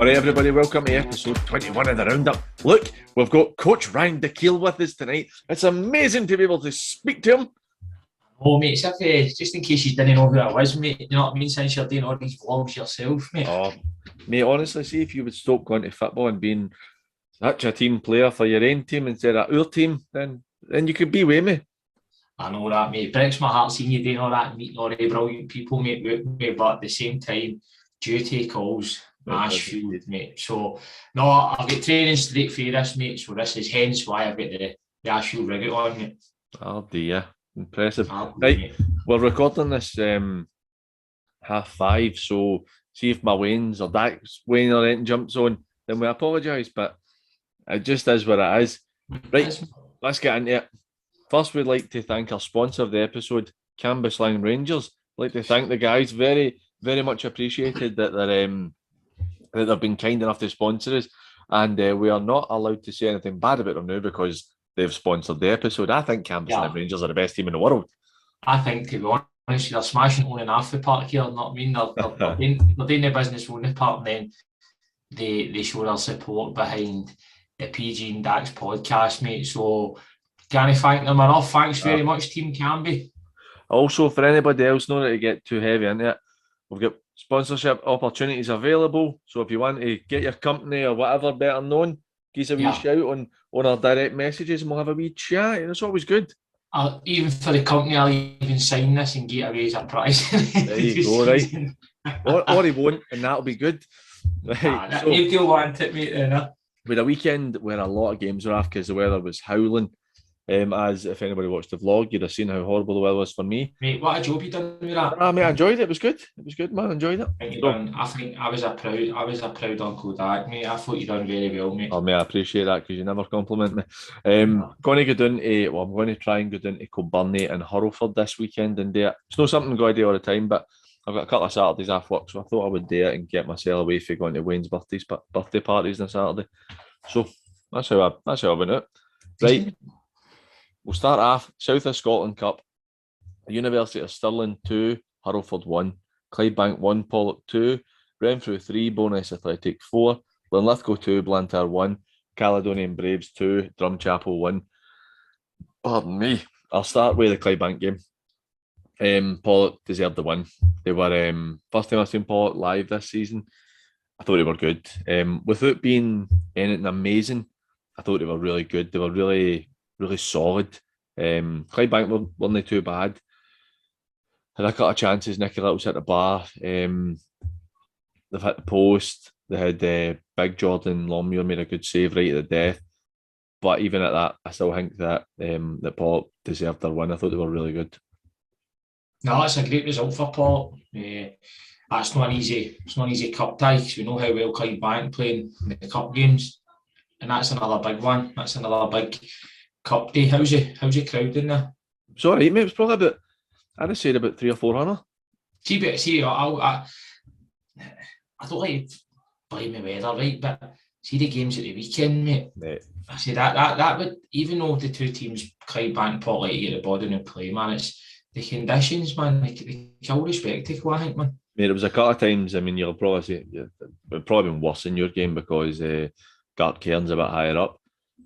Alright everybody, welcome to episode 21 of the Roundup. Look, we've got Coach Ryan DeKeel with us tonight. It's amazing to be able to speak to him. Oh mate, just in case you didn't know who I was, mate, you know what I mean, since you're doing all these vlogs yourself, mate. Oh, mate, honestly, see if you would stop going to football and being such a team player for your own team instead of our team, then you could be with me. I know that, mate. It breaks my heart seeing you doing all that, meeting all the brilliant people, mate, but at the same time, duty calls Ashfield, mate. So, no, I've got training straight for this, mate, so this is hence why I've got the Ashfield rig on, mate. Oh dear, impressive. Right, we're recording this 5:30, so see if my Wayne's or Dax Wayne or anything jumps on, then we apologise, but it just is what it is. Right, let's get into it. First, we'd like to thank our sponsor of the episode, Cambuslang Rangers. I'd like to thank the guys. Very, very much appreciated that they've been kind enough to sponsor us. And we are not allowed to say anything bad about them now because they've sponsored the episode. I think Cambuslang Rangers are the best team in the world. I think, to be honest, they're smashing owning half the park here. Not mean they're doing the business owning part, and then they show their support behind the PG and Dax podcast, mate. So can I thank them enough? Thanks very much, Team Camby. Also, for anybody else, not to get too heavy into it, we've got sponsorship opportunities available. So if you want to get your company or whatever better known, give us a wee shout on our direct messages and we'll have a wee chat. It's always good. Even for the company, I'll even sign this and get away as a prize. There you go, right? or he won't, and that'll be good. Right, so, you'll want it, mate. We had a weekend where a lot of games were off because the weather was howling. As if anybody watched the vlog, you'd have seen how horrible the weather was for me. Mate, what a job you done with that. Mate, I enjoyed it. It was good. It was good, man. I enjoyed it. I think I was a proud Uncle Dak, mate. I thought you done very well, mate. Oh, mate, I appreciate that because you never compliment me. I'm going to try and go down to Kilburnie and Hurlford this weekend and do it. It's not something I'm going to do all the time, but I've got a couple of Saturdays off work, so I thought I would do it and get myself away for going to Wayne's birthday parties on a Saturday. So that's how I went out. Right. We'll start off South of Scotland Cup. University of Stirling 2, Hurlford 1, Clydebank 1, Pollok 2, Renfrew 3, Bonus Athletic 4, Linlithgow 2, Blantyre 1, Caledonian Braves 2, Drumchapel 1. Pardon me. I'll start with the Clydebank game. Pollok deserved the win. They were first time I've seen Pollok live this season. I thought they were good. Without being anything amazing, I thought they were really good. They were really solid. Clydebank weren't too bad. Had a couple of chances. Nicky Little's hit the bar. They've hit the post. They had Big Jordan Longmuir made a good save right at the death. But even at that, I still think that that Pollok deserved their win. I thought they were really good. No, it's a great result for Pollok. It's not an easy cup tie because we know how well Clydebank playing in the cup games, and that's another big one. That's another big cup day. How's your crowd in there? Sorry, mate. It was probably about, I'd have said about 300 or 400. I don't like to blame the weather, right? But see the games at the weekend, mate. I say that would, even though the two teams, Clydebank and Pollok, to get the body and play, man, it's the conditions, man. They kill the spectacle, I think, man. Mate, it was a couple of times. I mean, you'll probably say it's probably been worse in your game because Gartcairn's a bit higher up.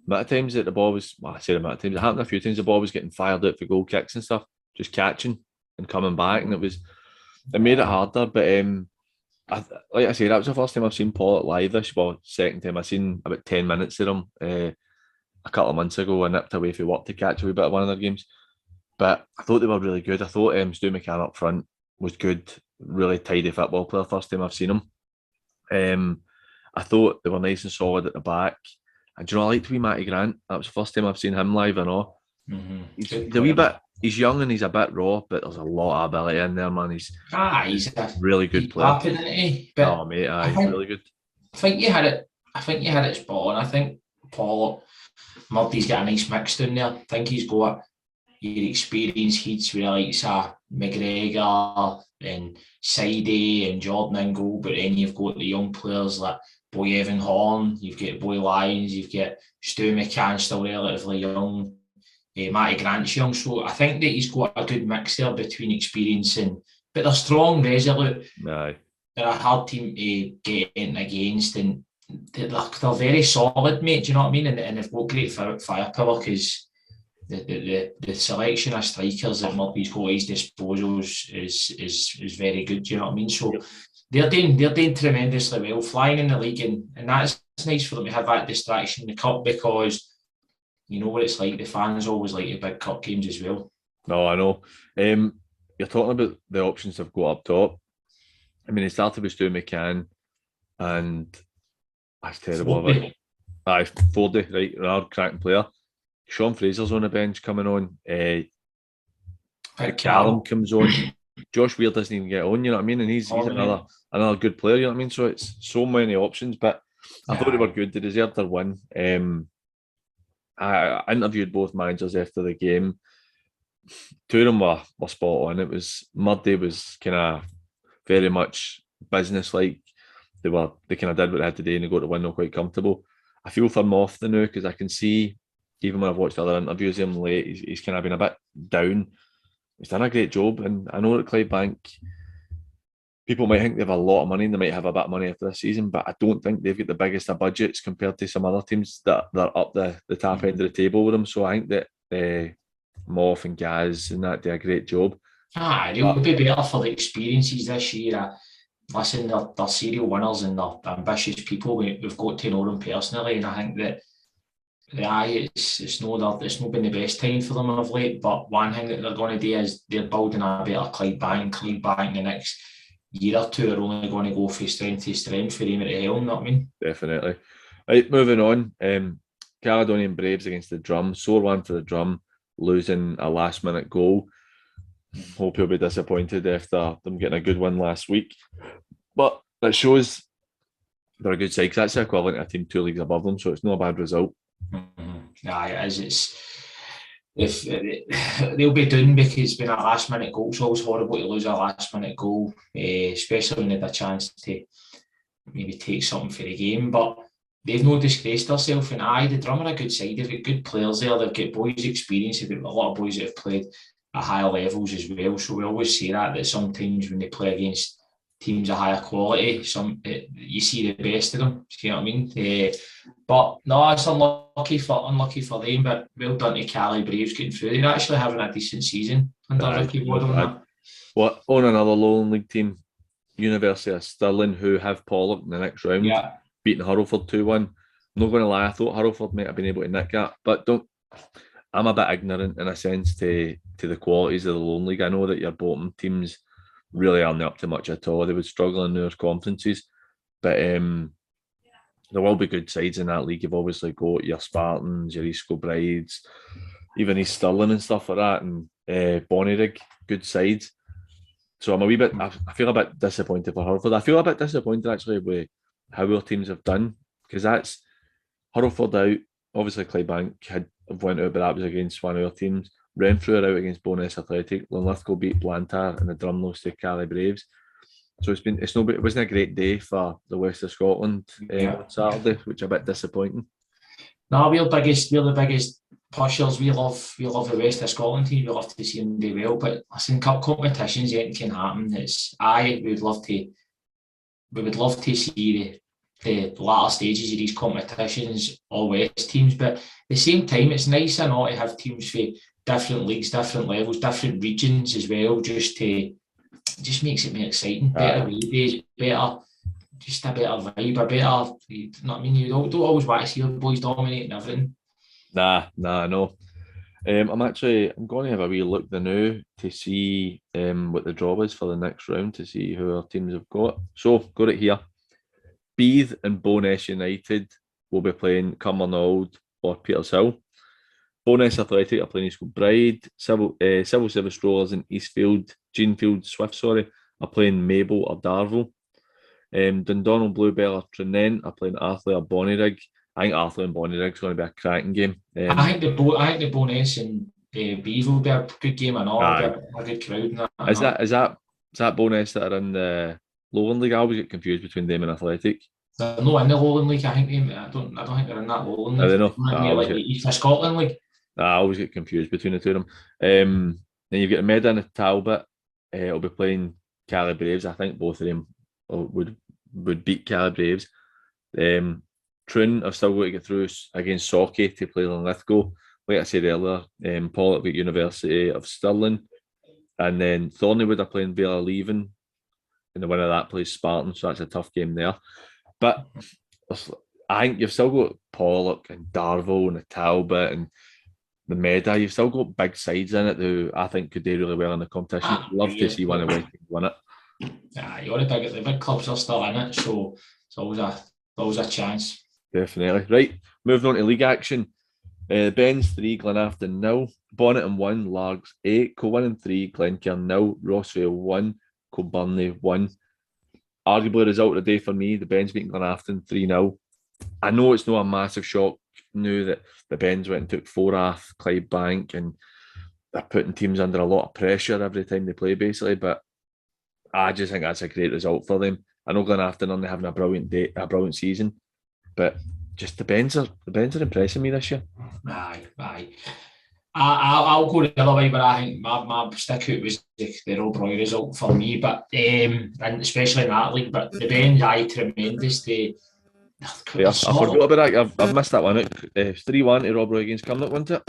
Amount of times that the ball was, it happened a few times, the ball was getting fired out for goal kicks and stuff, just catching and coming back, and it made it harder. But like I say, that was the first time I've seen Pollok live. Second time I've seen about 10 minutes of them a couple of months ago. I nipped away for work to catch a wee bit of one of their games. But I thought they were really good. I thought Stu McCann up front was good, really tidy football player. First time I've seen him. I thought they were nice and solid at the back. And do you know, I liked wee Matty Grant. That was the first time I've seen him live and all. Mm-hmm. He's young and he's a bit raw, but there's a lot of ability in there, man. He's a really good player. But mate, he's really good. I think you had it spot on. I think Pollok, Murphy's got a nice mix down there. I think he's got your experienced heats with likes McGregor and Sidey and Jordan in goal, but then you've got the young players like Boy Evan Horn, you've got Boy Lyons, you've got Stu McCann still relatively young, Matty Grant's young, so I think that he's got a good mix there between experience but they're strong, resolute. Aye. they're a hard team to get in against, and they're very solid, mate. Do you know what I mean? And they've got great firepower because the selection of strikers that Murphy's got at his disposal is very good. Do you know what I mean? So they're doing tremendously well, flying in the league, and that's nice for them to have that distraction in the cup, because you know what it's like. The fans always like the big cup games as well. No, I know. You're talking about the options they've got up top. I mean, it started with Stu McCann, and that's terrible. Aye, Fordy, right, another cracking player. Sean Fraser's on the bench coming on. Callum comes on. Josh Weir doesn't even get on, you know what I mean? And he's another good player, you know what I mean? So it's so many options, but I thought they were good. They deserved their win. I interviewed both managers after the game. Two of them were spot on. It was Murdy was kind of very much business-like. They kind of did what they had to do and they got the win. They're quite comfortable. I feel for Moff now because I can see, even when I've watched other interviews of him late, he's kind of been a bit down. He's done a great job, and I know that Clydebank, people might think they have a lot of money and they might have a bit of money after this season, but I don't think they've got the biggest of budgets compared to some other teams that they're up the top end of the table with them. So I think that Moff and Gaz and that do a great job. It'll be better for the experiences this year. Listen, they're serial winners and they're ambitious people. We've got to know them personally, and I think that it's not been the best time for them of late. But one thing that they're going to do is they're building a better Clydebank. Clydebank the next year or two are only going to go from strength to strength for him at the helm. You know what I mean? Definitely. Right, moving on. Caledonian Braves against the Drum. Sore one for the Drum, losing a last-minute goal. Hope he'll be disappointed after them getting a good win last week. But it shows they're a good side, because that's the equivalent of a team 2 leagues above them, so it's not a bad result. It is. If they'll be done because it's been a last-minute goal. It's always horrible to lose a last-minute goal, especially when they had a chance to maybe take something for the game. But they've not disgraced themselves, and the Drum are a good side. They've got good players there. They've got boys' experience. They've got a lot of boys that have played at higher levels as well. So we always say that sometimes when they play against teams of higher quality, you see the best of them. You know what I mean? But no, it's unlucky for them. But well done to Cali Braves getting through. They're actually having a decent season under Ricky Ward on that. Well, on another Lowland League team, University of Stirling, who have Pollok in the next round, beating Hurlford 2-1. I'm not going to lie, I thought Hurlford might have been able to nick that, but I'm a bit ignorant in a sense to the qualities of the Lowland League. I know that your bottom teams really aren't up to much at all. They would struggle in their conferences, but there will be good sides in that league. You've obviously got your Spartans, your East Kilbrides, even East Stirling and stuff like that, and Bonnyrigg, good sides. So I feel a bit disappointed for Hurlford. I feel a bit disappointed actually with how our teams have done, because that's Hurlford out. Obviously Clydebank have went out, but that was against one of our teams. Renfrew are out against Bowness Athletic. Linlithgow beat Blantyre, and the Drum lost to Cali Braves. So it wasn't a great day for the West of Scotland on Saturday, which is a bit disappointing. No, we're the biggest pushers. We love the West of Scotland team. We love to see them do well. But listen, cup competitions, anything can happen. We would love to see the latter stages of these competitions, all West teams. But at the same time, it's nice and all to have teams for different leagues, different levels, different regions as well, just makes it more exciting, better days, just a better vibe, you know what I mean? You don't always want to see your boys dominating everything. No. I'm going to have a wee look now to see what the draw is for the next round, to see who our teams have got. So, got it here. Beath and Bowness United will be playing Cumbernauld or Petershill. Bowness Athletic are playing East Kilbride. Civil Service Strollers in Jeanfield Swift, are playing Mabel or Darvel. Dundonald Bluebell or Trinent are playing Arthur or Bonnyrigg. I think Arthur and Bonnyrigg is going to be a cracking game. I think the Bowness and Beath will be a good game and all. A good crowd. Is that Bowness that are in the Lowland League? I always get confused between them and Athletic. They're not in the Lowland League. I don't think they're in that Lowland League. Are they not? Like the East of Scotland League. I always get confused between the two of them. Then you've got Medan and Talbot. It'll be playing Cali Braves. I think both of them or would beat Cali Braves. Troon have still got to get through against Socky to play Lithgow. Like I said earlier, Pollok at University of Stirling, and then Thornywood are playing Vale Leaving, and the winner of that plays Spartan, so that's a tough game there. But I think you've still got Pollok and Darvel and the Talbot and the Meda. You've still got big sides in it who I think could do really well in the competition. I'd love to see one of West win it. You want to the big clubs are still in it, so it's always a chance. Definitely. Right, moving on to league action. Ben's 3, Glenafton 0, Bonnyton 1, Largs 8, Co-1 3, Glencairn 0, Rossvale 1, Co-Burnley 1. Arguably, result of the day for me, the Ben's beating Glenafton 3-0. I know it's not a massive shock now that the Ben's went and took Forath, Clydebank, and they're putting teams under a lot of pressure every time they play, basically. But I just think that's a great result for them. I know Glenafton only having a brilliant season, but just the Ben's are impressing me this year. Aye. I'll go the other way, but I think my stick out was the Rob Roy result for me, but and especially in that league. But the Ben's tremendous. I forgot about that. I've missed that one out. 3-1 to Rob Roy against Cumnock, wasn't it?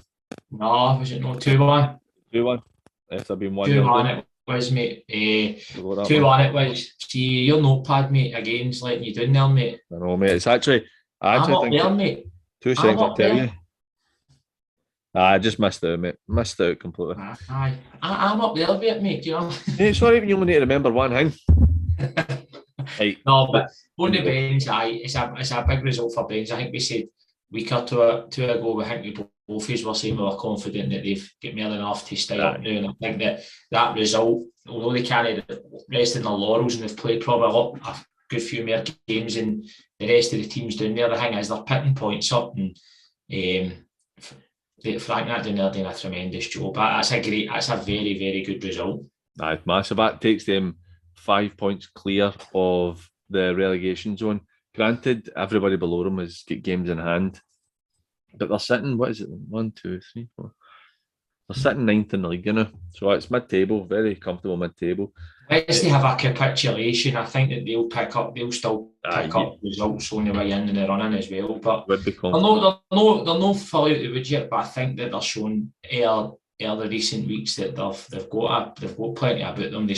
No, was it not 2-1? 2-1. If there'd been 2-1 it was, mate. 2-1 it was. See, your notepad, mate, again's letting you down there, mate. I know, mate. It's actually... I'm up there, mate. 2 seconds, I'll tell you. I just missed out, mate. Missed out completely. Aye. I'm up there a bit, mate, you know. It's not even you only need to remember one thing. Right. No, but on the Bench, it's a big result for Bench. I think we said a week or two ago, I think we both were saying we were confident that they've got more than enough to stay up now. And I think that result, although they can't rest in their laurels and they've played probably a good few more games than the rest of the teams down there, the thing is they're picking points up, and Frank that down there doing a tremendous job. That's a very, very good result. Aye, massive. That takes them 5 points clear of the relegation zone. Granted, everybody below them has got games in hand, but they're sitting, what is it, 1, 2, 3, 4? They're sitting 9th in the league, you know, so it's mid-table, very comfortable mid-table. Unless they have a capitulation, I think that they'll still pick up results on the way in and the running as well. But they're not fully out of the woods yet, but I think that they're showing the recent weeks that they've got plenty about them. They're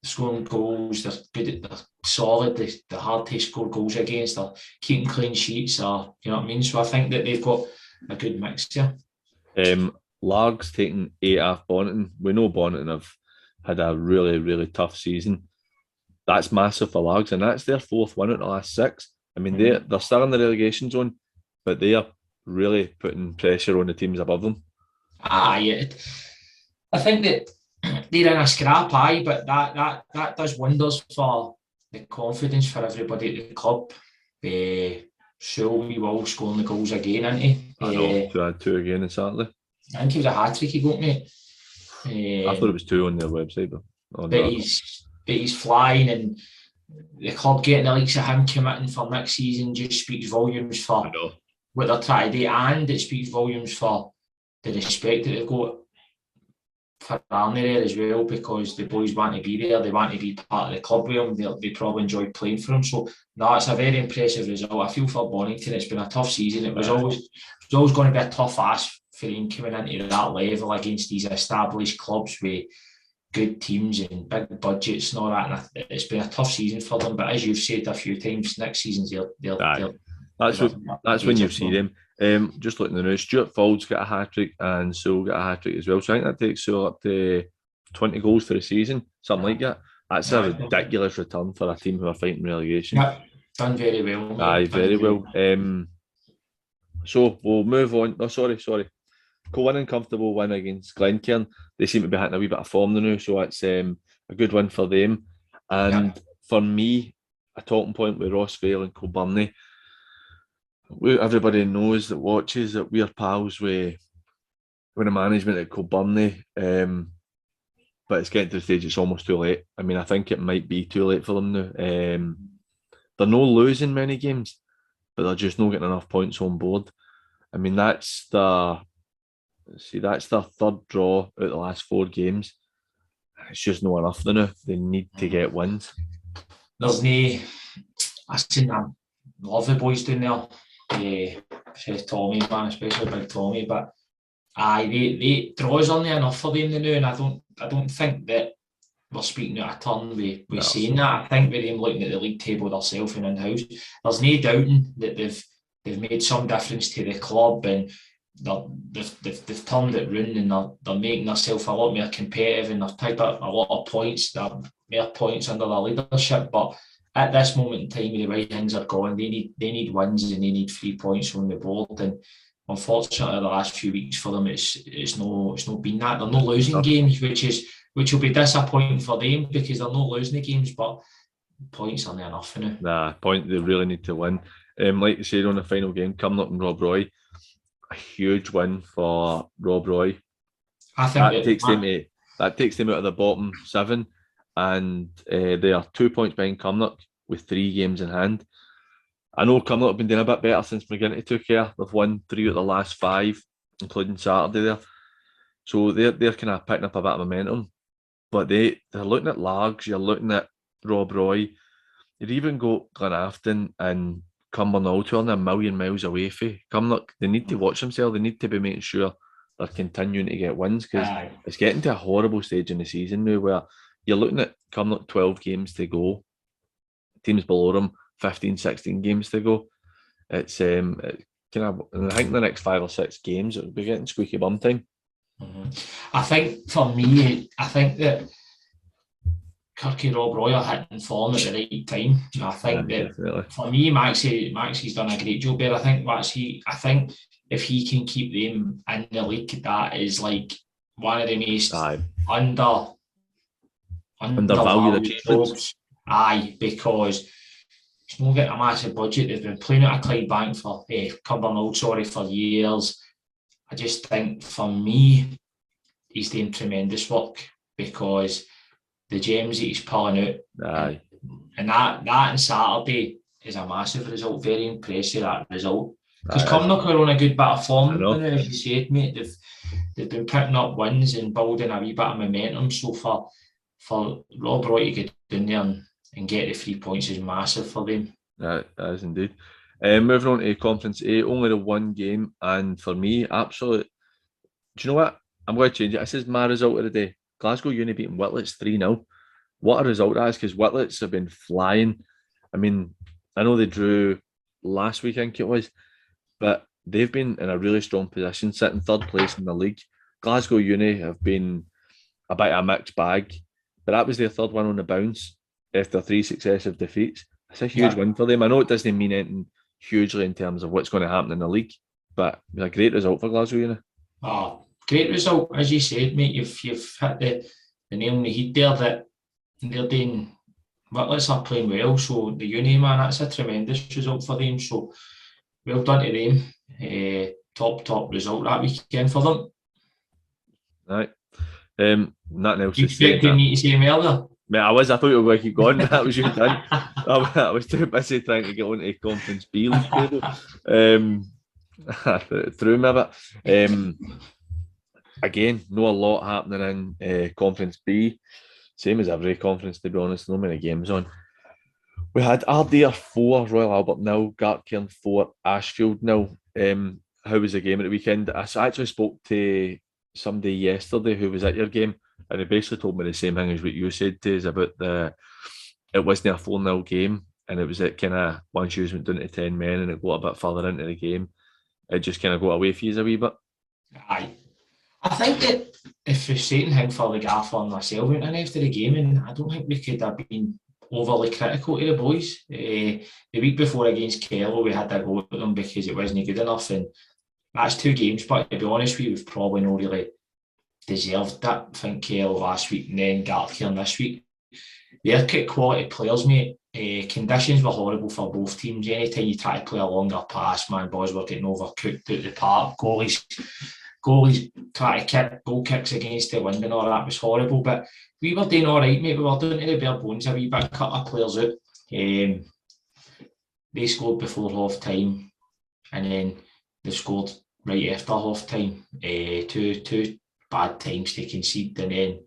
scoring goals, they're good, they're solid, they're hard to score goals against, they're keeping clean sheets, you know what I mean? So I think that they've got a good mix here. Largs taking 8 off Bonnyton. We know Bonnyton have had a really, really tough season. That's massive for Largs, and that's their 4th win out of the last 6. I mean, they're still in the relegation zone, but they are really putting pressure on the teams above them. I think that they're in a scrap, but that does wonders for the confidence for everybody at the club. So we will scoring the goals again, isn't he? I know, to add 2 again on Saturday. I think he was a hat-trick he got, mate. I thought it was 2 on their website, but he's flying, and the club getting the likes of him committing for next season just speaks volumes for what they're trying to do, and it speaks volumes for the respect that they've got for Arnie there as well, because the boys want to be there, they want to be part of the club with him, they probably enjoy playing for him. So no, it's a very impressive result. I feel for Bonnyton, it's been a tough season. It was always going to be a tough ask for him coming into that level against these established clubs with good teams and big budgets and all that. And it's been a tough season for them. But as you've said a few times, next season's that's when you see them. Just looking at the news, Stuart Fauld's got a hat-trick and Sewell got a hat-trick as well. So I think that takes Sewell up to 20 goals for the season, something like that. That's a ridiculous return for a team who are fighting relegation. Yeah, done very well. Aye, very well. So we'll move on. No, sorry. Co-winning comfortable win against Glencairn. They seem to be hitting a wee bit of form now, so it's a good win for them. And for me, a talking point with Rossvale and Co-Burnley. Everybody knows that watches that we're pals with the management at Co-Burnley, but it's getting to the stage it's almost too late. I mean, I think it might be too late for them now. They're not losing many games, but they're just not getting enough points on board. I mean, that's their 3rd draw out of the last 4 games. It's just not enough now. They need to get wins. there's no. I love the boys down there. Tommy, man, especially big Tommy, but they draws only enough for them now, and I don't think that we're speaking out of turn with saying that. I think with them looking at the league table themselves and in-house, there's no doubting that they've made some difference to the club, and they've turned it round, and they're making themselves a lot more competitive, and they've picked up a lot of points. There are more points under their leadership, but at this moment in time, the right things are going. They need wins, and they need 3 points on the board. And unfortunately, the last few weeks for them, it's not been that. They're not losing games, which will be disappointing for them, because they're not losing the games, but points aren't enough for now. They really need to win. Like you said, on the final game, Cumnock and Rob Roy, a huge win for Rob Roy. I think that takes them out of the bottom 7, and they are 2 points behind Cumnock with 3 games in hand. I know Cumnock have been doing a bit better since McGinty took care. They've won 3 out of the last 5, including Saturday there. So they're kind of picking up a bit of momentum. But they're looking at Largs, you're looking at Rob Roy. You've even got Glenafton and Cumbernauld, who are a million miles away from Cumnock. They need to watch themselves. They need to be making sure they're continuing to get wins, because it's getting to a horrible stage in the season now where you're looking at Cumnock 12 games to go. Teams below them 15, 16 games to go. It's kind of, and I think the next 5 or 6 games it'll be getting squeaky bum time. Mm-hmm. I think for me, that Kirky and Rob Roy are hitting form at the right time. I think that definitely. For me, Maxie's done a great job there. I think if he can keep them in the league, that is like one of the most undervalued jobs. Because he's not getting a massive budget. They've been playing at a Clydebank for Cumbernauld, for years. I just think for me, he's doing tremendous work, because the gems that he's pulling out, and that on Saturday is a massive result. Very impressive, that result, because Cumnock are on a good bit of form now, as you said, mate. They've been picking up wins and building a wee bit of momentum. So for Rob Roy to get down there and get the 3 points is massive for them. That is indeed. Moving on to Conference A, only the 1 game, and for me, absolute. Do you know what? I'm going to change it. This is my result of the day. Glasgow Uni beating Whitletts 3-0. What a result that is, because Whitletts have been flying. I mean, I know they drew last week, I think it was, but they've been in a really strong position, sitting 3rd place in the league. Glasgow Uni have been a bit of a mixed bag, but that was their 3rd win on the bounce after 3 successive defeats. It's a huge win for them. I know it doesn't mean anything hugely in terms of what's going to happen in the league, but it was a great result for Glasgow Uni. Great result, as you said, mate. You've hit the nail on the head there, that they're doing. Whitletts are playing well, so the Uni, man, that's a tremendous result for them. So well done to them. Top result that weekend for them. Right. Nothing else. You expected me to say more there? Mate, I thought you were going to keep going. That was you done. I was too busy trying to get onto Conference B league table. Through me a bit. Again, not a lot happening in Conference B. Same as every conference, to be honest. No many games on. We had Ardere 4, Royal Albert 0, Gartcairn 4, Ashfield 0. How was the game at the weekend? I actually spoke to somebody yesterday who was at your game, and he basically told me the same thing as what you said to us about it wasn't a 4-0 game, and it was at kind of, once you went down to 10 men and it got a bit further into the game, it just kind of got away from you a wee bit. Aye. I think that the frustrating thing for the gaffer and myself went in after the game, and I don't think we could have been overly critical to the boys. The week before against Kello, we had to go at them because it wasn't good enough, and that's 2 games, but to be honest, we've probably not really deserved that. I think Kello last week and then Gartcairn this week. They're got quality players, mate. Conditions were horrible for both teams. Anytime you try to play a longer pass, man, boys were getting overcooked out the park. Goalies try to kick goal kicks against the wind and all that was horrible. But we were doing all right, mate. We were doing to the bare bones a wee bit, cut our players out. They scored before half time, and then they scored right after half time. Two bad times to concede, and then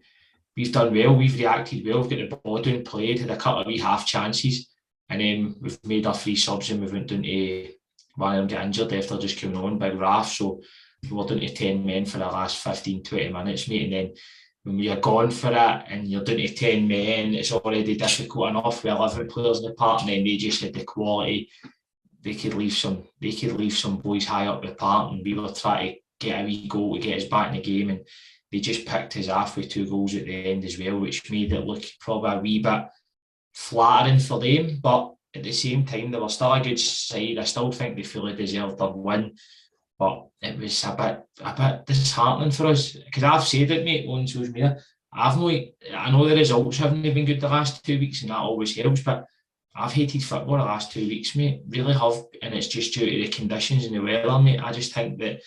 we've done well, we've reacted well, we've got the ball down, played, had a couple of wee half chances, and then we've made our 3 subs and we went down to one of them get injured after just coming on, Big Raf, so we were down to 10 men for the last 15-20 minutes, mate, and then when you're going for it and you're down to 10 men, it's already difficult enough with 11 players in the park, and then they just had the quality. They could leave some boys high up the park, and we were trying to get a wee goal to get us back in the game, and they just picked us off with 2 goals at the end as well, which made it look probably a wee bit flattering for them. But at the same time, they were still a good side. I still think they fully deserved their win. But it was a bit disheartening for us, because I've said it, mate, on social media. I know the results haven't been good the last 2 weeks, and that always helps, but I've hated football the last 2 weeks, mate. Really have, and it's just due to the conditions and the weather, mate. I just think that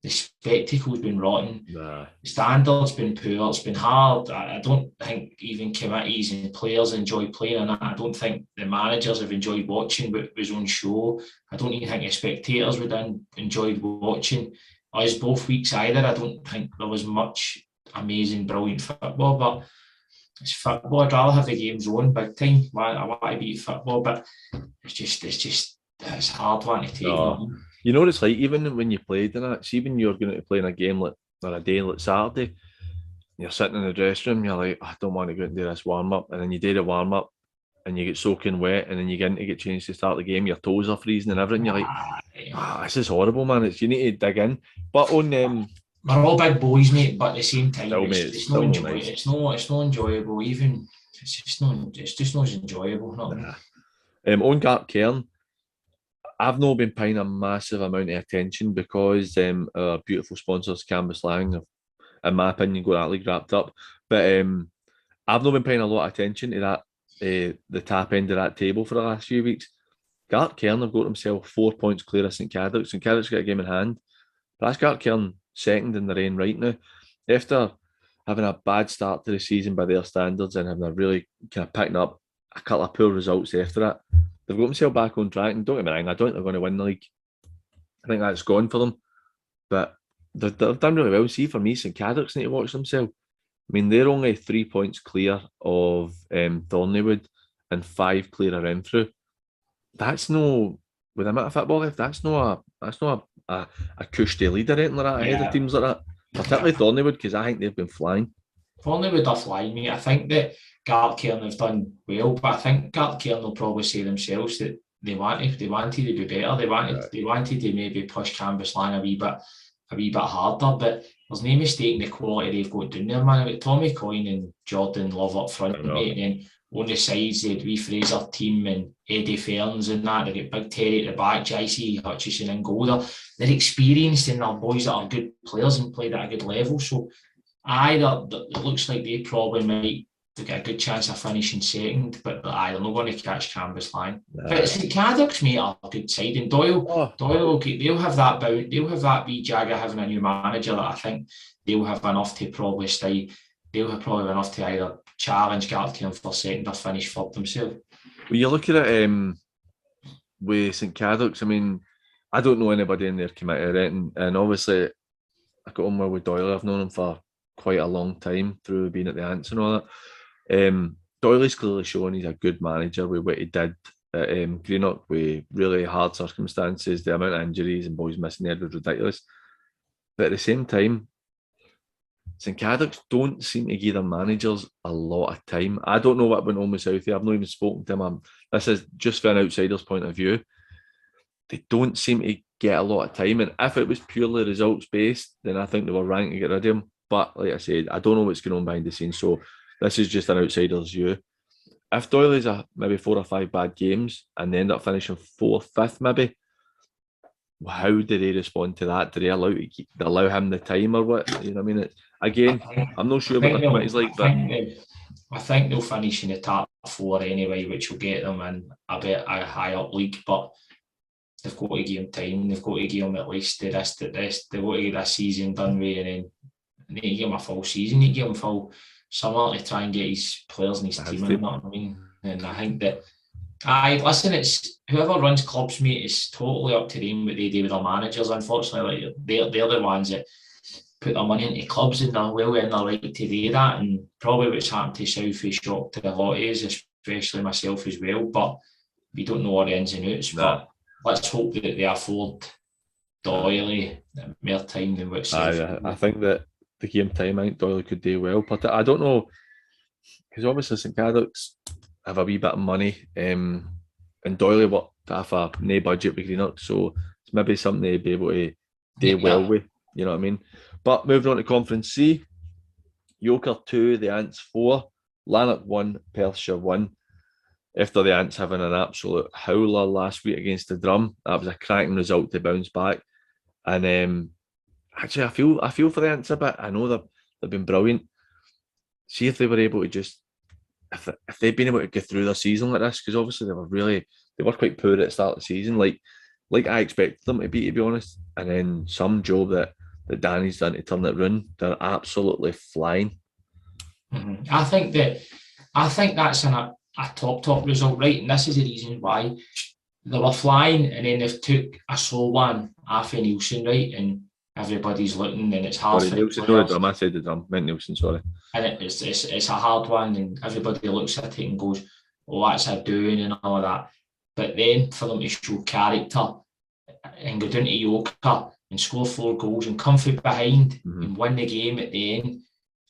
the spectacle's been rotten. The standard's been poor. It's been hard. I don't think even committees and players enjoy playing in it. I don't think the managers have enjoyed watching what was on show. I don't even think the spectators would have enjoyed watching us both weeks either. I don't think there was much amazing, brilliant football, but it's football. I'd rather have the games on big time. I want to beat football, but it's hard one to take. You know what it's like, even when you played in it, see when you're going to play in a game like, or a day like Saturday, you're sitting in the dressing room, you're like, I don't want to go out and do this warm-up, and then you do the warm-up, and you get soaking wet, and then you get in to get changed to start the game, your toes are freezing and everything, you're like, this is horrible, man. You need to dig in. But on we're all big boys, mate, but at the same time, it's not enjoyable. Nice. It's not enjoyable. Even it's just not as enjoyable. On Gartcairn, I've not been paying a massive amount of attention because our beautiful sponsors, Cambuslang, in my opinion, got that league wrapped up. But I've not been paying a lot of attention to that, the tap end of that table for the last few weeks. Gartcairn have got themselves 4 points clear of St Cadoc's. St Cadoc's got a game in hand. But that's Gartcairn second in the reign right now. After having a bad start to the season by their standards and having a really kind of picking up a couple of poor results after that, they've got themselves back on track. And don't get me wrong, I don't think they're going to win the league. I think that's gone for them. But they've done really well. See, for me, St Cadoc's need to watch themselves. I mean, they're only 3 points clear of Thornleywood and 5 clear of Renfrew. That's no, with the amount of football left, that's not a cushy lead or anything like that ahead of teams like that. Particularly Thornleywood, because I think they've been flying. Thornleywood are flying, mate. I think that Gartcairn have done well, but I think Gartcairn will probably say themselves that they wanted to be better. They wanted to maybe push Cambuslang a wee bit harder, but there's no mistaking the quality they've got down there, man. With Tommy Coyne and Jordan Love up front, mate, and then on the sides they had wee Fraser team and Eddie Ferns and that. They get Big Terry at the back, JC Hutchison and Golder. They're experienced and they're boys that are good players and played at a good level. So it looks like they probably might get a good chance of finishing second, but they're not going to catch Cambuslang. But St Cadoc's, mate, are a good side, and Doyle they'll have that bout. They'll have that wee jag of having a new manager that I think they'll have enough to probably stay. They'll have probably enough to either challenge Gartcairn for second or finish third themselves. Well, you look at it with St Cadoc's. I mean, I don't know anybody in their committee, and obviously I got on well with Doyle. I've known him for quite a long time through being at the Ants and all that. Doyley's clearly shown he's a good manager with what he did at Greenock with really hard circumstances. The amount of injuries and boys missing there was ridiculous. But at the same time, St Cadoc's don't seem to give their managers a lot of time. I don't know what went on with Southie. I've not even spoken to him. This is just from an outsider's point of view. They don't seem to get a lot of time. And if it was purely results based, then I think they were ranking to get rid of him. But like I said, I don't know what's going on behind the scenes. So this is just an outsider's view. If Doyley's maybe 4 or 5 bad games and they end up finishing 4th, 5th maybe, how do they respond to that? Do they allow him the time or what? You know what I mean? I'm not sure what the committee's like, but I think they'll finish in the top 4 anyway, which will get them in a high up league. But they've got to give him time. They've got to give him at least they've got to get this season done with, and then they need to give him a full season. They need to give him full summer to try and get his players and his team in. You know what I mean? And I think that it's whoever runs clubs, mate, it's totally up to them what they do with their managers. Unfortunately, like they're the ones that put their money into clubs, and they're well in their right to do that. And probably what's happened to South is shocked to a lot of us, especially myself as well. But we don't know all the ins and outs. But let's hope that they afford Doyle more time than what South. I think that the game time, I think Doyle could do well. But I don't know, because obviously St Cadoc's have a wee bit of money, and Doyle what to have a no budget with Greenock, so it's maybe something to be able to do well with. You know what I mean? But moving on to Conference C, Yoker 2, the Ants 4, Lanark 1, Perthshire 1. After the Ants having an absolute howler last week against the Drum, that was a cracking result to bounce back. And actually, I feel for the Ants a bit. I know they've been brilliant. See if they were able to just, if they've been able to get through their season like this, because obviously they were quite poor at the start of the season, like I expected them to be honest. And then some job that Danny's done to turn it round, they're absolutely flying. Mm-hmm. I think that's a top result, right? And this is the reason why they were flying, and then they've took a slow one off Nielsen, right? And everybody's looking, and it's hard. Sorry, Nielsen, no, the Drum. I said the Drum. Meant Nielsen, sorry. And it's a hard one, and everybody looks at it and goes, "Oh, what's I doing?" and all of that. But then for them to show character and go down to Yoker and score 4 goals and come from behind and win the game at the end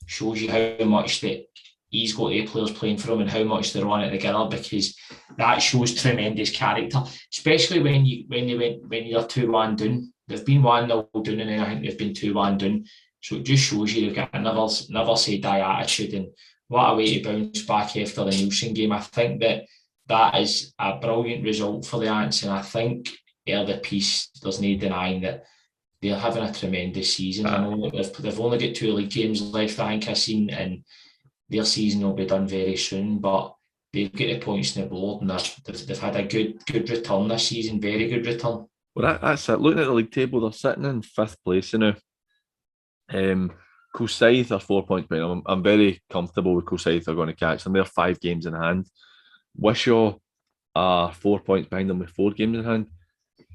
shows you how much that he's got A players playing for him and how much they're on it together, because that shows tremendous character, especially when you're 2-1 down. They've been 1-0 down, and then I think they've been 2-1 down. So it just shows you they've got a never say die attitude, and what a way to bounce back after the Nielsen game. I think that is a brilliant result for the Ants, and I think the piece, there's no denying that they're having a tremendous season. I know that they've only got 2 league games left, I think I've seen, and their season will be done very soon, but they've got the points on the board, and they've had a good return this season, very good return. Well, that's it. Looking at the league table, they're sitting in 5th place now. Kilsyth are 4 points behind them. I'm very comfortable with Kilsyth are going to catch them. They're 5 games in hand. Wishaw are 4 points behind them with 4 games in hand.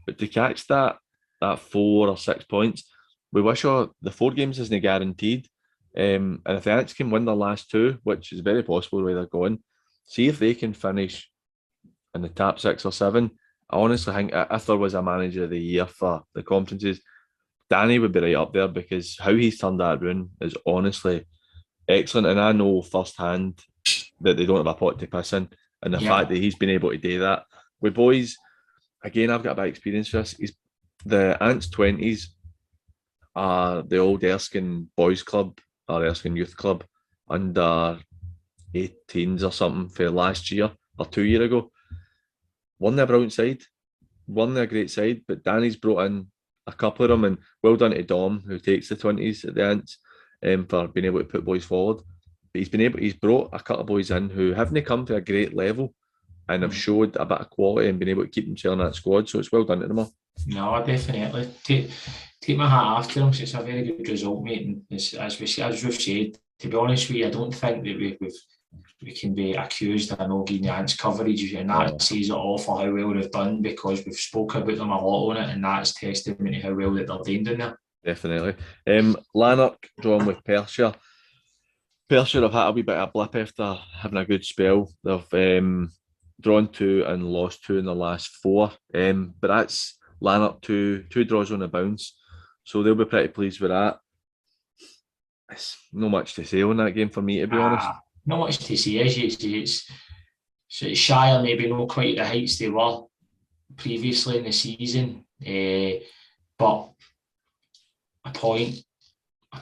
But to catch that 4 or 6 points, with Wishaw, the 4 games isn't guaranteed. And if the Ants can win their last 2, which is very possible where they're going, see if they can finish in the top 6 or 7. I honestly think if there was a manager of the year for the conferences, Danny would be right up there, because how he's turned that around is honestly excellent. And I know firsthand that they don't have a pot to piss in, and the fact that he's been able to do that with boys. Again, I've got a bit of experience for this. The Ants 20s are the old Erskine Boys Club or Erskine Youth Club under 18s or something for last year or 2 years ago. Won their brilliant side, won their great side, but Danny's brought in a couple of them, and well done to Dom, who takes the 20s at the Ants, for being able to put boys forward. But he's brought a couple of boys in who haven't come to a great level and have showed a bit of quality and been able to keep themselves in that squad. So it's well done to them all. No, definitely. Take my hat off to them. It's a very good result, mate. And as we've said, to be honest with you, I don't think that we can be accused of not giving the Ants coverage, and that says it all for how well they've done, because we've spoken about them a lot on it, and that's testament to how well that they're doing down there. Definitely. Lanark drawn with Perthshire. Perthshire have had a wee bit of a blip after having a good spell. They've drawn 2 and lost 2 in the last 4. But that's Lanark 2 draws on the bounce, so they'll be pretty pleased with that. It's not much to say on that game for me, to be honest. Not much to say. It's Shire maybe not quite the heights they were previously in the season, but a point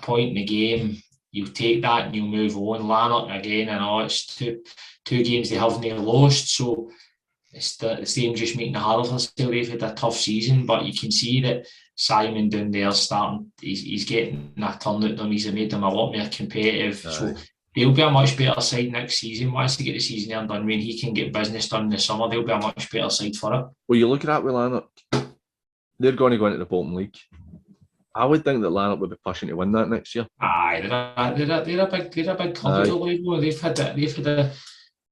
in the game, you'll take that and you'll move on. Lanark again, I know it's two games they haven't lost, so it's the same, just making it harder for us. They've had a tough season, but you can see that Simon down there starting, he's getting a turn at them. He's made them a lot more competitive. So they'll be a much better side next season. Once they get the season there and done, when he can get business done in the summer, they'll be a much better side for it. Well, you look at that with Lanark, they're going to go into the Bolton League. I would think that Lanark would be pushing to win that next year. Aye, they're a big club.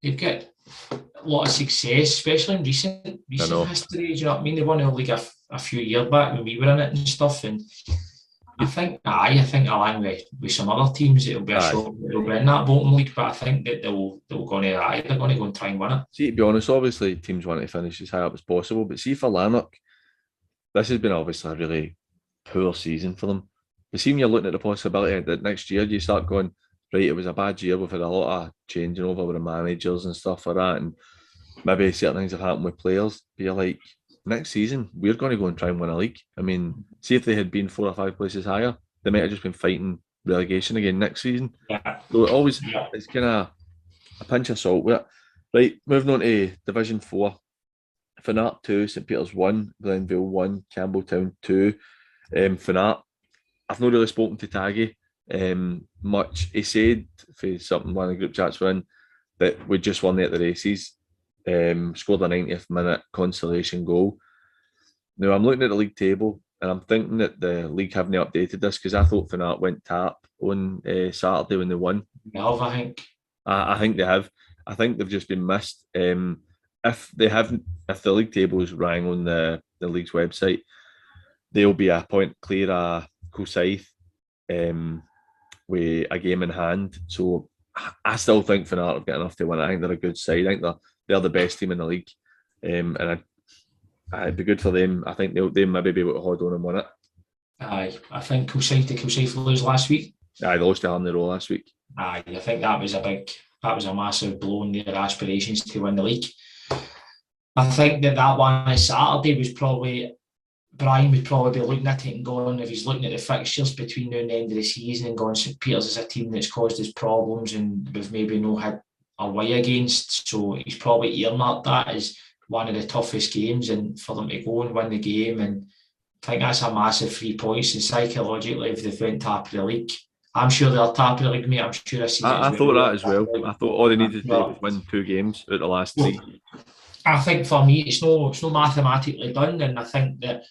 They've got a lot of success, especially in recent history. Do you know what I mean? They won the league a few years back when we were in it and stuff. And I think along with some other teams, it'll be a shock that they'll win that Bolton League, but I think that they're going to go and try and win it. See, to be honest, obviously teams want to finish as high up as possible, but see for Lanark, this has been obviously a really poor season for them. But see, when you're looking at the possibility that next year you start going, right, it was a bad year, we've had a lot of changing over with the managers and stuff like that, and maybe certain things have happened with players, but you're like, next season, we're going to go and try and win a league. I mean, see if they had been 4 or 5 places higher, they might have just been fighting relegation again next season. Yeah. So it's kind of a pinch of salt with it. Right, moving on to Division 4. Finnart 2, St Peters 1, Glenville 1, Campbelltown 2. Finnart, I've not really spoken to Taggy much. He said, for something one of the group chats we're in, that we just won at the races. Scored a 90th minute consolation goal. Now I'm looking at the league table and I'm thinking that the league haven't updated this because I thought Finnart went tap on Saturday when they won. No, I think. I think they have. I think they've just been missed. If the league tables rang on the league's website, they'll be a point clear of Kilsyth with a game in hand. So I still think Finnart have got enough to win. I think they're a good side. I think they're the best team in the league, and it'd be good for them. I think they'll maybe be able to hold on and win it. Aye, I think Kilsyth lose last week. Aye, they lost to Harmony last week. Aye, I think that was a massive blow in their aspirations to win the league. I think that one on Saturday was probably, Brian would probably be looking at it and going, if he's looking at the fixtures between now and the end of the season and going, St Peters is a team that's caused us problems and we've maybe not had a way against, so he's probably earmarked that as one of the toughest games and for them to go and win the game, and I think that's a massive 3 points, and psychologically if they've went top of the league, I'm sure they're top of the league, mate. I'm sure I thought that as well. I thought all they needed to do was win 2 games out of the last 3. I think for me, it's no mathematically done, and I think that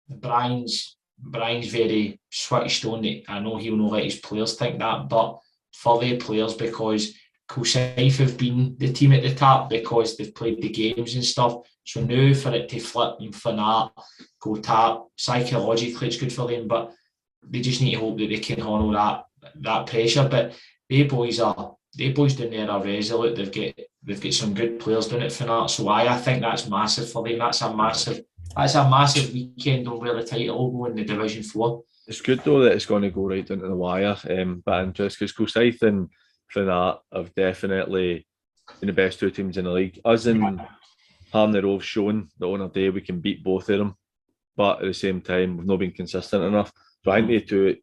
Brian's very switched on it. I know he'll not let his players think that, but for their players, because Kilsyth have been the team at the top because they've played the games and stuff. So now for it to flip and Finnart go top, psychologically it's good for them, but they just need to hope that they can handle that pressure. But they boys down there are resolute. They've got some good players down at Finnart. So I think that's massive for them. That's a massive weekend on where the title will go in the Division 4. It's good though that it's going to go right down to the wire. But interest because Kilsyth and Finnart have definitely been the best 2 teams in the league. Us and Harmony Row have shown that on a day we can beat both of them, but at the same time we've not been consistent enough. So I think the two,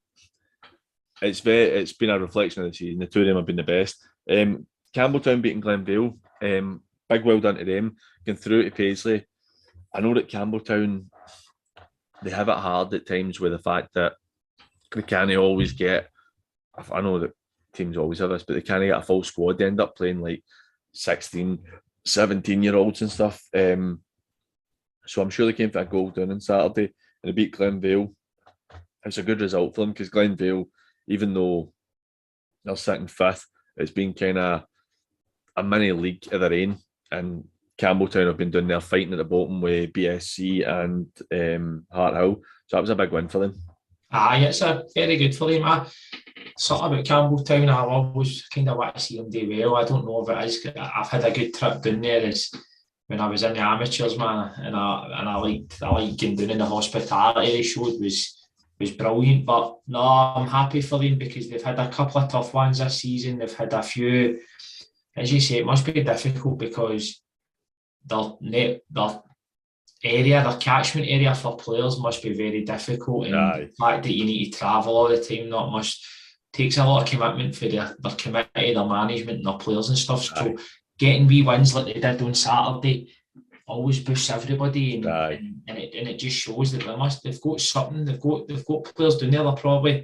it's been a reflection of the season. The 2 of them have been the best. Campbelltown beating Glenville, big well done to them. Going through to Paisley. I know that Campbelltown, they have it hard at times with the fact that they can't always get, I know that teams always have this, but they can't get a full squad. They end up playing like 16, 17-year-olds and stuff. So I'm sure they came for a goal down on Saturday and they beat Glenville. It's a good result for them because Glenville, even though they're sitting 5th, it's been kind of a mini league of their own, and Campbelltown have been doing their fighting at the bottom with BSC and Harthill. So that was a big win for them. Aye, it's a very good for them. Something about Campbelltown, I always kind of want to see them do well. I don't know if it is. I've had a good trip down there. As when I was in the amateurs, man, and I liked getting down in the hospitality they showed was brilliant. But no, I'm happy for them because they've had a couple of tough ones this season. They've had a few, as you say, it must be difficult because their catchment area for players must be very difficult, and the fact that you need to travel all the time takes a lot of commitment for their committee, their management and their players and stuff. So getting wee wins like they did on Saturday always boosts everybody, and it just shows that they've got something. They've got players down there.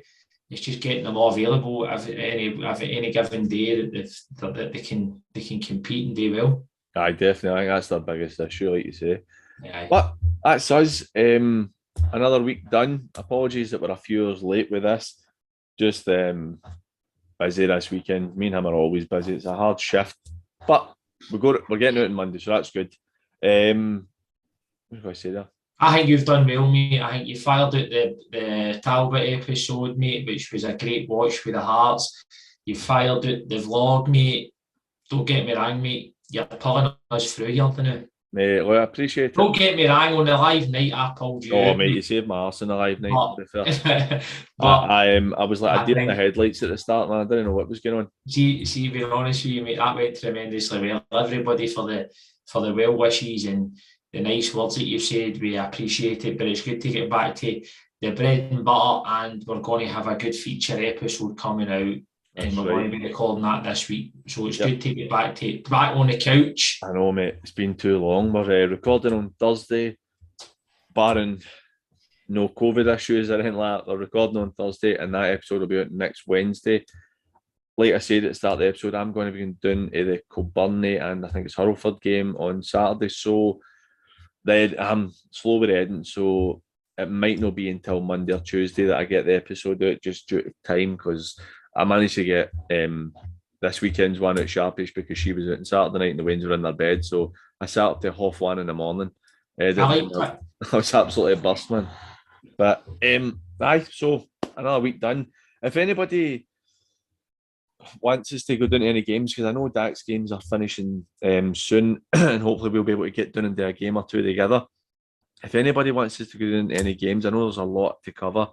It's just getting them all available any given day that they can compete and do well. Aye, definitely. I think that's their biggest issue, like you say. But that's us. Another week done. Apologies that we're a few hours late with this. Just busy this weekend. Me and him are always busy. It's a hard shift, but we're getting out on Monday, so that's good. What did I say there? I think you've done well, mate. I think you fired out the Talbot episode, mate, which was a great watch with the Hearts. You fired out the vlog, mate. Don't get me wrong, mate. You're pulling us through here now. Mate, well, I appreciate it. Don't get me wrong, on the live night, I pulled you Oh, out, mate, you saved my arse on the live night, to be fair. but I was like a deer in the headlights at the start, man. I didn't know what was going on. See, being honest with you, mate, that went tremendously well. Everybody for the well wishes and the nice words that you've said, we appreciate it. But it's good to get back to the bread and butter, and we're going to have a good feature episode coming out. That's and we're right. going to be recording that this week. So it's good to get back on the couch. I know, mate. It's been too long. We're recording on Thursday, barring no COVID issues or anything like that. We're recording on Thursday, and that episode will be out next Wednesday. Like I said at the start of the episode, I'm going to be doing the Kilbirnie and I think it's Hurlford game on Saturday. So I'm slow with heading, so it might not be until Monday or Tuesday that I get the episode out, just due to time, because I managed to get this weekend's one out sharpish because she was out on Saturday night and the Waynes were in their bed. So I sat up to 1:30 in the morning. I was absolutely burst, man. But so another week done. If anybody wants us to go down to any games, because I know Dak's games are finishing soon, and hopefully we'll be able to get down and do a game or two together. If anybody wants us to go down to any games, I know there's a lot to cover.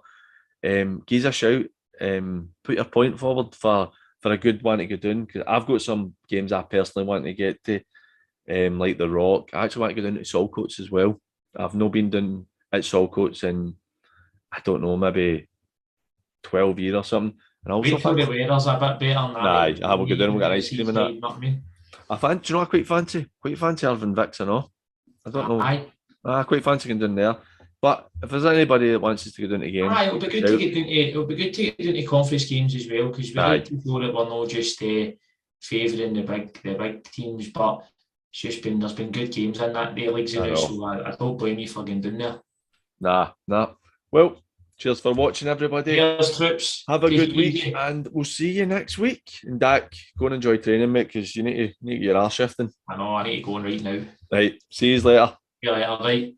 Give us a shout. Put your point forward for a good one to go down, because I've got some games I personally want to get to, like the Rock. I actually want to go down to Saltcoats as well. I've not been down at Saltcoats in, I don't know, maybe 12 years or something. And also wait till the weather's a bit better than that. Nah, I will go down and we'll get ice cream and that. Do you know I quite fancy Irvin Vicks and all. I don't know. I quite fancy going down there. But if there's anybody that wants us to go down to games, it'll be good to get down to conference games as well, because we like to show that we're not just favouring the big teams, but there's been good games in that day leagues, so I don't blame you for going down there. Nah. Well, cheers for watching, everybody. Cheers, troops. Have a good week, and we'll see you next week. And Dak, go and enjoy training, mate, because you need to get your arse shifting. I know, I need to go on right now. Right, see you later. See you later, right.